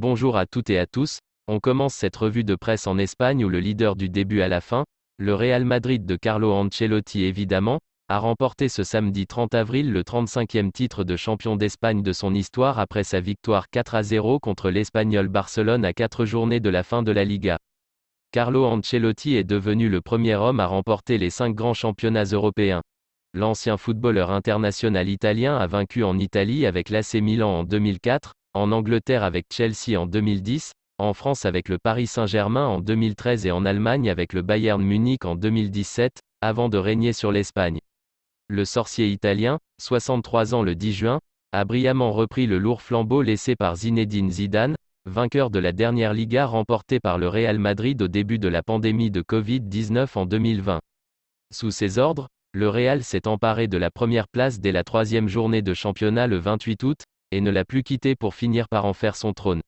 Bonjour à toutes et à tous, on commence cette revue de presse en Espagne où le leader du début à la fin, le Real Madrid de Carlo Ancelotti évidemment, a remporté ce samedi 30 avril le 35e titre de champion d'Espagne de son histoire après sa victoire 4-0 contre l'Espagnol Barcelone à 4 journées de la fin de la Liga. Carlo Ancelotti est devenu le premier homme à remporter les 5 grands championnats européens. L'ancien footballeur international italien a vaincu en Italie avec l'AC Milan en 2004, en Angleterre avec Chelsea en 2010, en France avec le Paris Saint-Germain en 2013 et en Allemagne avec le Bayern Munich en 2017, avant de régner sur l'Espagne. Le sorcier italien, 63 ans le 10 juin, a brillamment repris le lourd flambeau laissé par Zinedine Zidane, vainqueur de la dernière Liga remportée par le Real Madrid au début de la pandémie de Covid-19 en 2020. Sous ses ordres, le Real s'est emparé de la première place dès la 3e journée de championnat le 28 août, et ne l'a plus quitté pour finir par en faire son trône.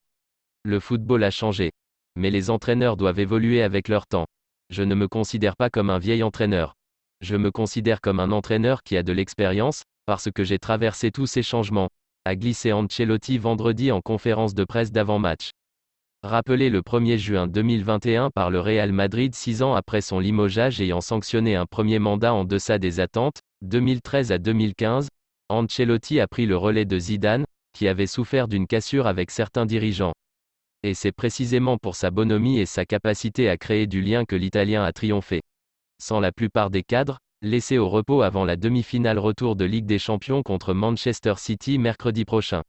Le football a changé. Mais les entraîneurs doivent évoluer avec leur temps. Je ne me considère pas comme un vieil entraîneur. Je me considère comme un entraîneur qui a de l'expérience, parce que j'ai traversé tous ces changements, a glissé Ancelotti vendredi en conférence de presse d'avant-match. Rappelé le 1er juin 2021 par le Real Madrid 6 ans après son limogeage ayant sanctionné un premier mandat en deçà des attentes, 2013 à 2015, Ancelotti a pris le relais de Zidane, qui avait souffert d'une cassure avec certains dirigeants. Et c'est précisément pour sa bonhomie et sa capacité à créer du lien que l'Italien a triomphé. Sans la plupart des cadres, laissés au repos avant la demi-finale retour de Ligue des Champions contre Manchester City mercredi prochain.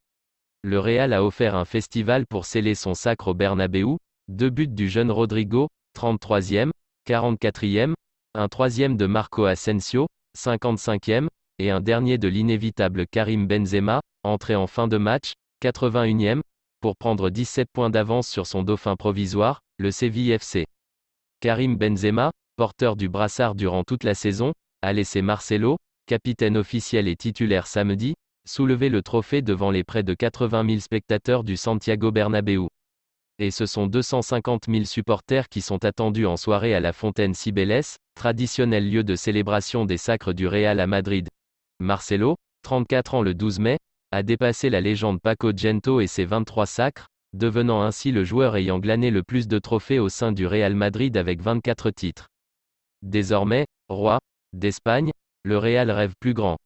Le Real a offert un festival pour sceller son sacre au Bernabéu, 2 buts du jeune Rodrigo, 33e, 44e, un 3e de Marco Asensio, 55e, et un dernier de l'inévitable Karim Benzema, entré en fin de match, 81e, pour prendre 17 points d'avance sur son dauphin provisoire, le Séville FC. Karim Benzema, porteur du brassard durant toute la saison, a laissé Marcelo, capitaine officiel et titulaire samedi, soulever le trophée devant les près de 80 000 spectateurs du Santiago Bernabéu. Et ce sont 250 000 supporters qui sont attendus en soirée à la Fontaine Cibeles, traditionnel lieu de célébration des sacres du Real à Madrid. Marcelo, 34 ans le 12 mai, a dépassé la légende Paco Gento et ses 23 sacres, devenant ainsi le joueur ayant glané le plus de trophées au sein du Real Madrid avec 24 titres. Désormais, roi d'Espagne, le Real rêve plus grand.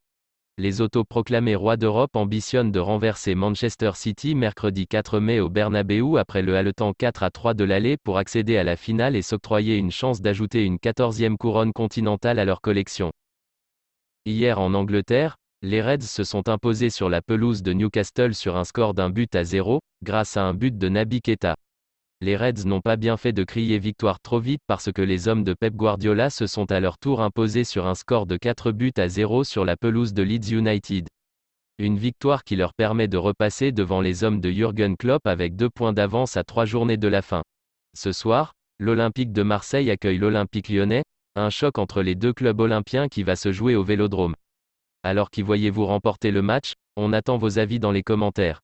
Les autoproclamés rois d'Europe ambitionnent de renverser Manchester City mercredi 4 mai au Bernabéu après le haletant 4-3 de l'aller pour accéder à la finale et s'octroyer une chance d'ajouter une 14e couronne continentale à leur collection. Hier en Angleterre, les Reds se sont imposés sur la pelouse de Newcastle sur un score d'1-0, grâce à un but de Naby Keita. Les Reds n'ont pas bien fait de crier victoire trop vite parce que les hommes de Pep Guardiola se sont à leur tour imposés sur un score de 4-0 sur la pelouse de Leeds United. Une victoire qui leur permet de repasser devant les hommes de Jürgen Klopp avec 2 points d'avance à 3 journées de la fin. Ce soir, l'Olympique de Marseille accueille l'Olympique Lyonnais, un choc entre les deux clubs olympiens qui va se jouer au Vélodrome. Alors qui voyez-vous remporter le match? On attend vos avis dans les commentaires.